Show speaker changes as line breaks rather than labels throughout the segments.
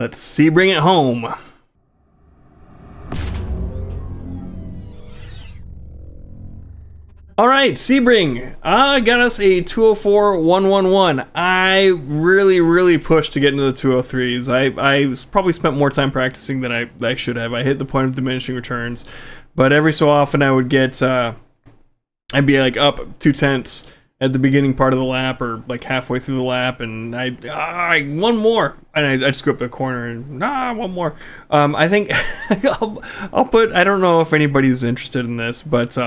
Let's see, bring it home. All right, Sebring, got us a 204-111. I really pushed to get into the 203s. I probably spent more time practicing than I should have. I hit the point of diminishing returns, but every so often I would get, I'd be like up 2/10 at the beginning part of the lap or like halfway through the lap, and one more, and I'd screw up the corner and one more. I think I'll put, I don't know if anybody's interested in this, but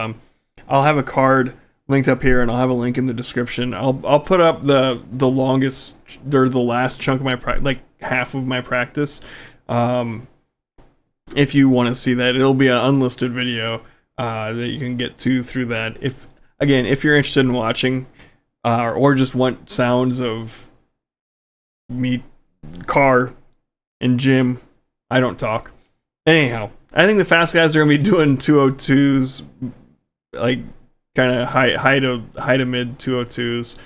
I'll have a card linked up here, and I'll have a link in the description. I'll put up the longest or the last chunk of my like half of my practice. If you want to see that, it'll be an unlisted video that you can get to through that. If you're interested in watching, or just want sounds of me, car, and Jim, I don't talk. Anyhow, I think the fast guys are gonna be doing 202s. Like kind of high to mid 202s.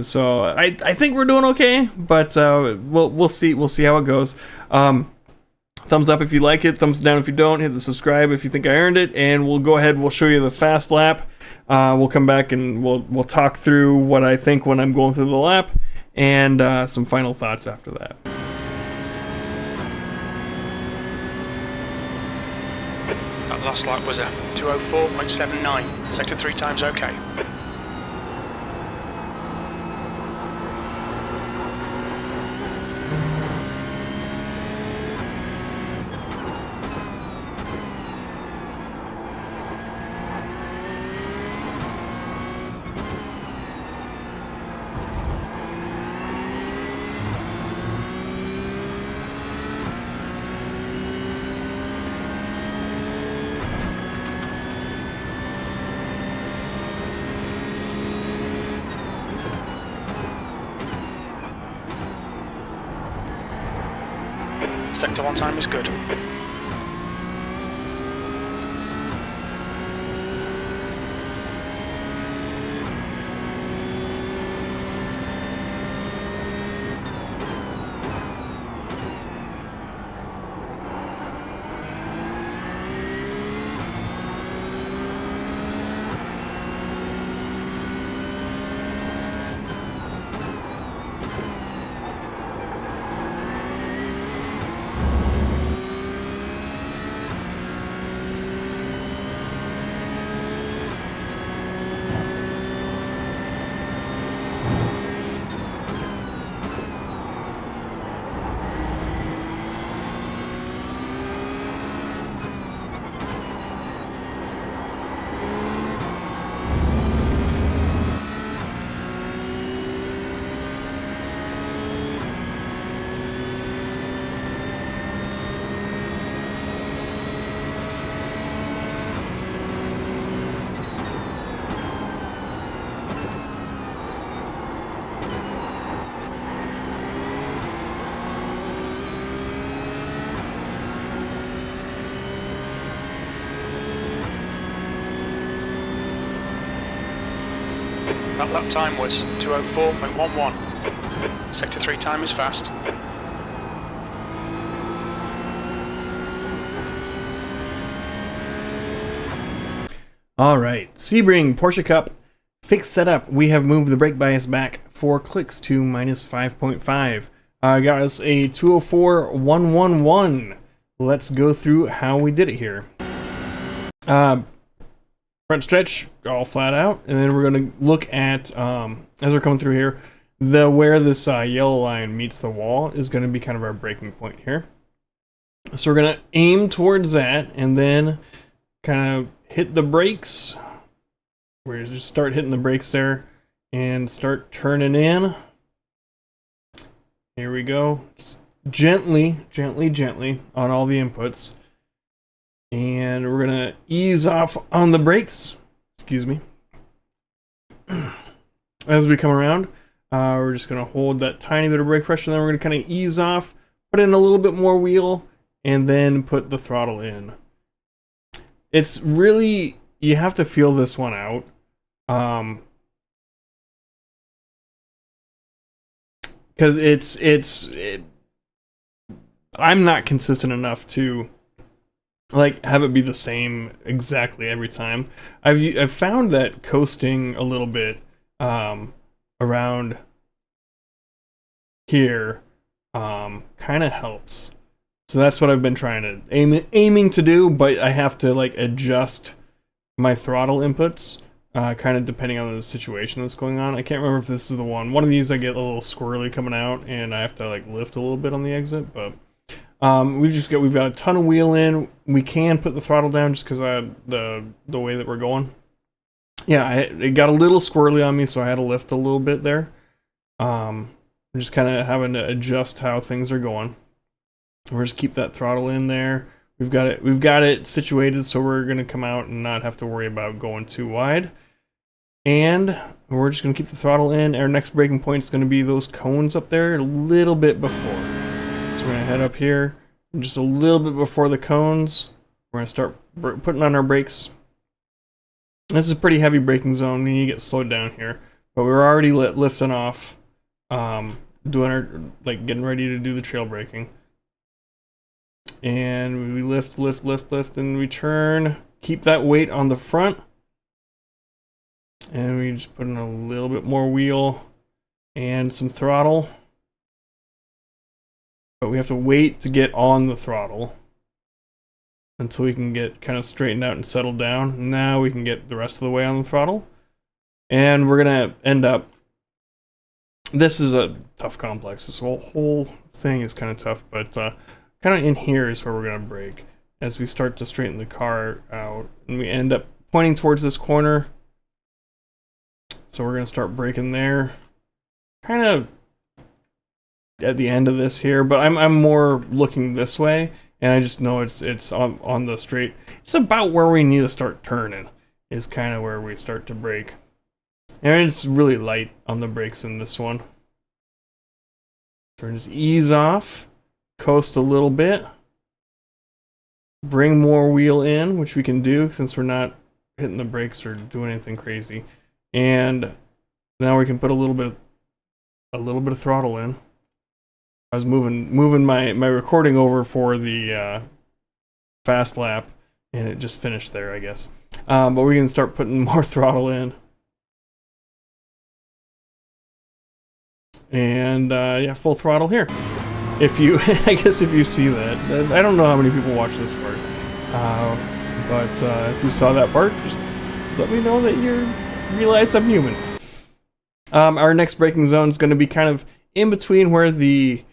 So I think we're doing okay, but we'll see how it goes. Thumbs up if you like it, thumbs down if you don't, hit the subscribe if you think I earned it, and we'll go ahead, we'll show you the fast lap. We'll come back and we'll talk through what I think when I'm going through the lap, and some final thoughts after that.
That last lap was a 204.79, sector 3 times okay. Sector 1 time is good. That lap time was 204.11. Sector 3 time is fast.
Alright, Sebring Porsche Cup fixed setup. We have moved the brake bias back 4 clicks to minus 5.5. Got us a 204-111. Let's go through how we did it here. Front stretch, all flat out, and then we're going to look at, as we're coming through here, where this yellow line meets the wall is going to be kind of our braking point here. So we're going to aim towards that, and then kind of hit the brakes. We're just start hitting the brakes there, and start turning in. Here we go. Just gently on all the inputs. And we're gonna ease off on the brakes. Excuse me. As we come around, we're just gonna hold that tiny bit of brake pressure. Then we're gonna kind of ease off, put in a little bit more wheel, and then put the throttle in. It's really, you have to feel this one out. Because I'm not consistent enough to like have it be the same exactly every time. I've found that coasting a little bit around here kind of helps. So that's what I've been trying to aiming to do, but I have to like adjust my throttle inputs kind of depending on the situation that's going on. I can't remember if this is the one. One of these I get a little squirrely coming out and I have to like lift a little bit on the exit, but we've got a ton of wheel in. We can put the throttle down just because the way that we're going. Yeah, it got a little squirrely on me, so I had to lift a little bit there. I'm just kind of having to adjust how things are going. We're just keep that throttle in there. We've got it situated so we're gonna come out and not have to worry about going too wide. And we're just gonna keep the throttle in. Our next braking point is gonna be those cones up there a little bit before. So we're gonna head up here, and just a little bit before the cones. We're gonna start putting on our brakes. This is a pretty heavy braking zone. We need to get slowed down here, but we're already lifting off, doing our getting ready to do the trail braking. And we lift, and we turn. Keep that weight on the front, and we just put in a little bit more wheel and some throttle. But we have to wait to get on the throttle until we can get kind of straightened out and settled down. Now we can get the rest of the way on the throttle. And we're gonna end up, this is a tough complex. This whole thing is kind of tough, but kind of in here is where we're gonna brake as we start to straighten the car out. And we end up pointing towards this corner. So we're gonna start braking there. Kind of at the end of this here, but I'm more looking this way, and I just know it's on the straight. It's about where we need to start turning is kind of where we start to brake, and it's really light on the brakes in this one. Turn, just ease off, coast a little bit, bring more wheel in, which we can do since we're not hitting the brakes or doing anything crazy, and now we can put a little bit of throttle in. I was moving my recording over for the fast lap, and it just finished there, I guess. But we can start putting more throttle in. And yeah, full throttle here. If you, I guess if you see that, I don't know how many people watch this part, but if you saw that part, just let me know that you realize I'm human. Our next braking zone is going to be kind of in between where the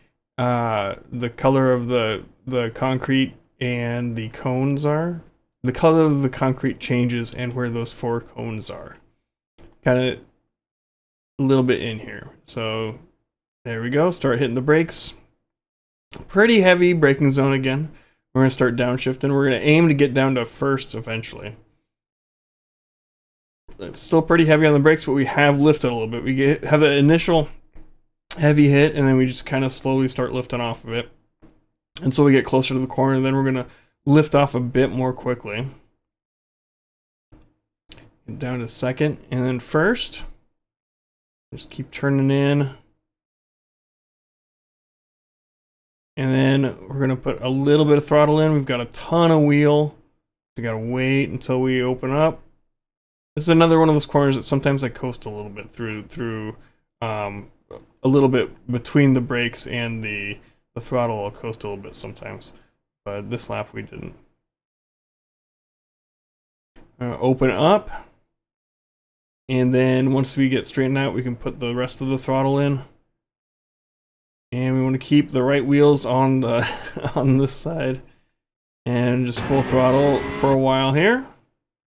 color of the concrete and the cones are. The color of the concrete changes and where those 4 cones are. Kind of a little bit in here. So there we go. Start hitting the brakes. Pretty heavy braking zone again. We're going to start downshifting. We're going to aim to get down to first eventually. Still pretty heavy on the brakes, but we have lifted a little bit. We have the initial heavy hit, and then we just kind of slowly start lifting off of it until we get closer to the corner, and then we're going to lift off a bit more quickly. Get down to second, and then first. Just keep turning in. And then we're going to put a little bit of throttle in. We've got a ton of wheel. We got to wait until we open up. This is another one of those corners that sometimes I coast a little bit through a little bit between the brakes and the throttle. I'll coast a little bit sometimes, but this lap we didn't. Open up, and then once we get straightened out, we can put the rest of the throttle in. And we want to keep the right wheels on the on this side, and just full throttle for a while here,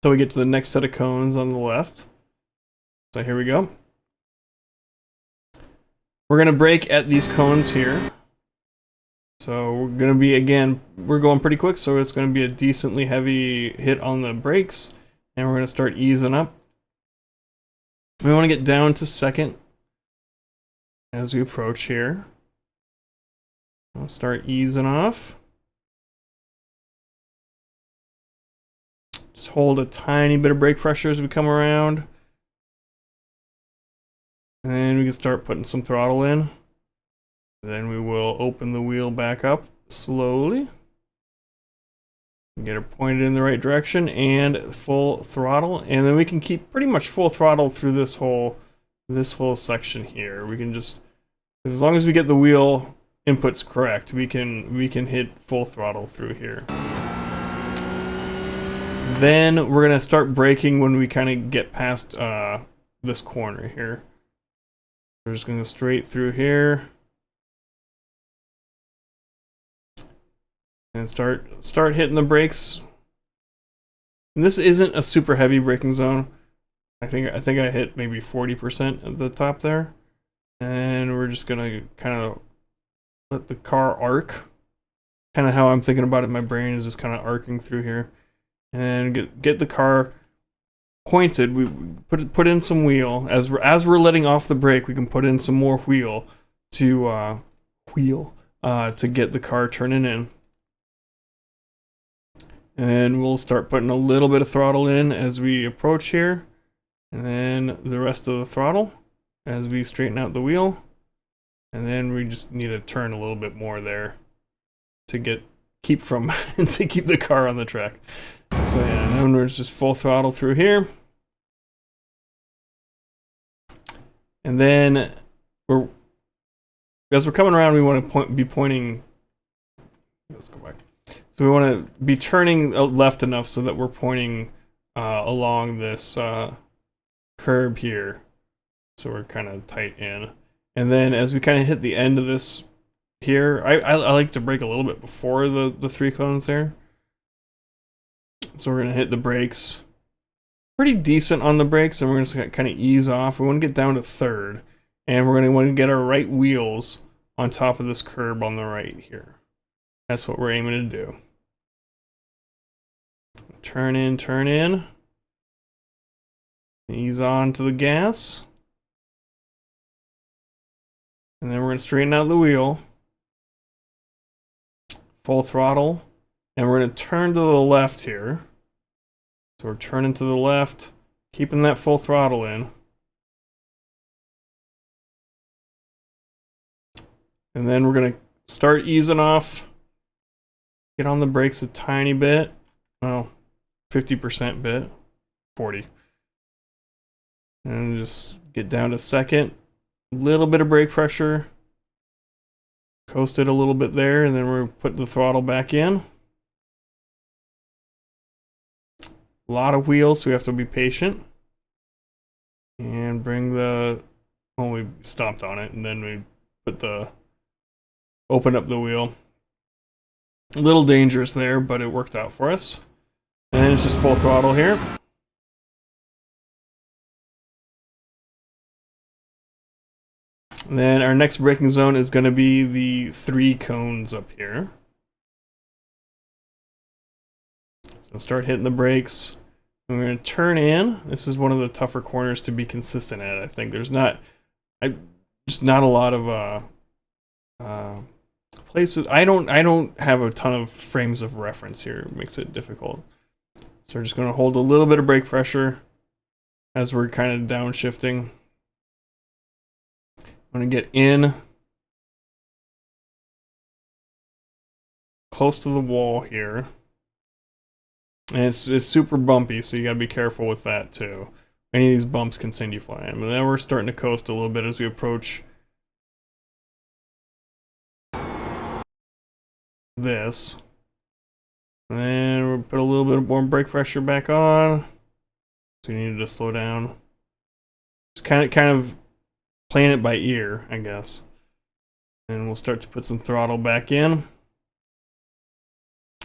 till we get to the next set of cones on the left. So here we go. We're gonna brake at these cones here. So we're gonna be, again, we're going pretty quick, so it's gonna be a decently heavy hit on the brakes, and we're gonna start easing up. We want to get down to second as we approach here. We'll start easing off. Just hold a tiny bit of brake pressure as we come around. And then we can start putting some throttle in. Then we will open the wheel back up slowly. Get her pointed in the right direction and full throttle, and then we can keep pretty much full throttle through this whole section here. We can just, as long as we get the wheel inputs correct, we can hit full throttle through here. Then we're gonna start braking when we kind of get past this corner here. We're just gonna go straight through here and start hitting the brakes. And this isn't a super heavy braking zone. I think I hit maybe 40% at the top there, and we're just gonna kind of let the car arc. Kind of how I'm thinking about it in my brain is just kind of arcing through here, and get the car pointed. We put in some wheel as we're letting off the brake. We can put in some more wheel to get the car turning in. And we'll start putting a little bit of throttle in as we approach here, and then the rest of the throttle as we straighten out the wheel, and then we just need to turn a little bit more there to keep the car on the track. So yeah, and then we're just full throttle through here, and then as we're coming around, we want to be pointing. Let's go back. So we want to be turning left enough so that we're pointing along this curb here. So we're kind of tight in. And then as we kind of hit the end of this here, I like to brake a little bit before the 3 cones there. So we're going to hit the brakes. Pretty decent on the brakes, and we're going to kind of ease off. We want to get down to 3rd. And we're going to want to get our right wheels on top of this curb on the right here. That's what we're aiming to do. Turn in. Ease on to the gas. And then we're going to straighten out the wheel. Full throttle. And we're going to turn to the left here. So we're turning to the left, keeping that full throttle in. And then we're going to start easing off. Get on the brakes a tiny bit. Well, 50% bit. 40. And just get down to 2nd. A little bit of brake pressure. Coast it a little bit there, and then we're put the throttle back in. A lot of wheels, so we have to be patient. And bring we stopped on it, and then we open up the wheel. A little dangerous there, but it worked out for us. And then it's just full throttle here. And then our next braking zone is going to be the 3 cones up here. So start hitting the brakes. And we're going to turn in. This is one of the tougher corners to be consistent at. I think there's just not a lot of places. I don't have a ton of frames of reference here. It makes it difficult. So we're just going to hold a little bit of brake pressure as we're kind of downshifting. I'm going to get in close to the wall here. And it's super bumpy, so you got to be careful with that too. Any of these bumps can send you flying. But then we're starting to coast a little bit as we approach this. And then we'll put a little bit more brake pressure back on. So you need to slow down. Just kind of playing it by ear, I guess. And we'll start to put some throttle back in.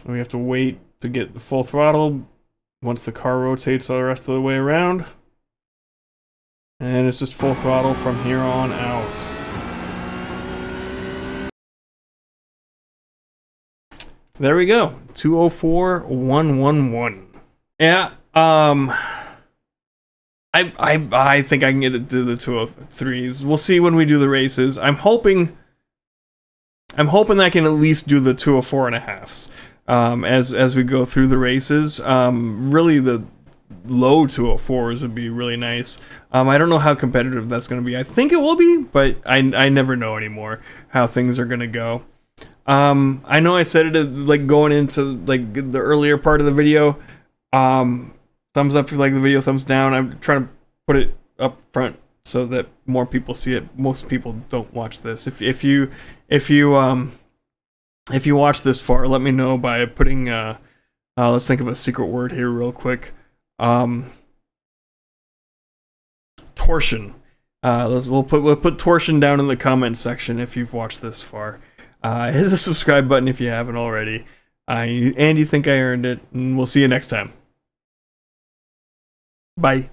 And we have to wait to get the full throttle once the car rotates the rest of the way around. And it's just full throttle from here on out. There we go. 204.111. Yeah, I think I can get it to the 203s. We'll see when we do the races. I'm hoping I can at least do the 204.5s as we go through the races. Really, the low 204s would be really nice. I don't know how competitive that's going to be. I think it will be, but I never know anymore how things are going to go. I know I said it like going into like the earlier part of the video. Thumbs up if you like the video, thumbs down. I'm trying to put it up front so that more people see it. Most people don't watch this. If you watch this far, let me know by putting let's think of a secret word here real quick. Torsion. We'll put torsion down in the comment section if you've watched this far. Hit the subscribe button if you haven't already. And you think I earned it. And we'll see you next time. Bye.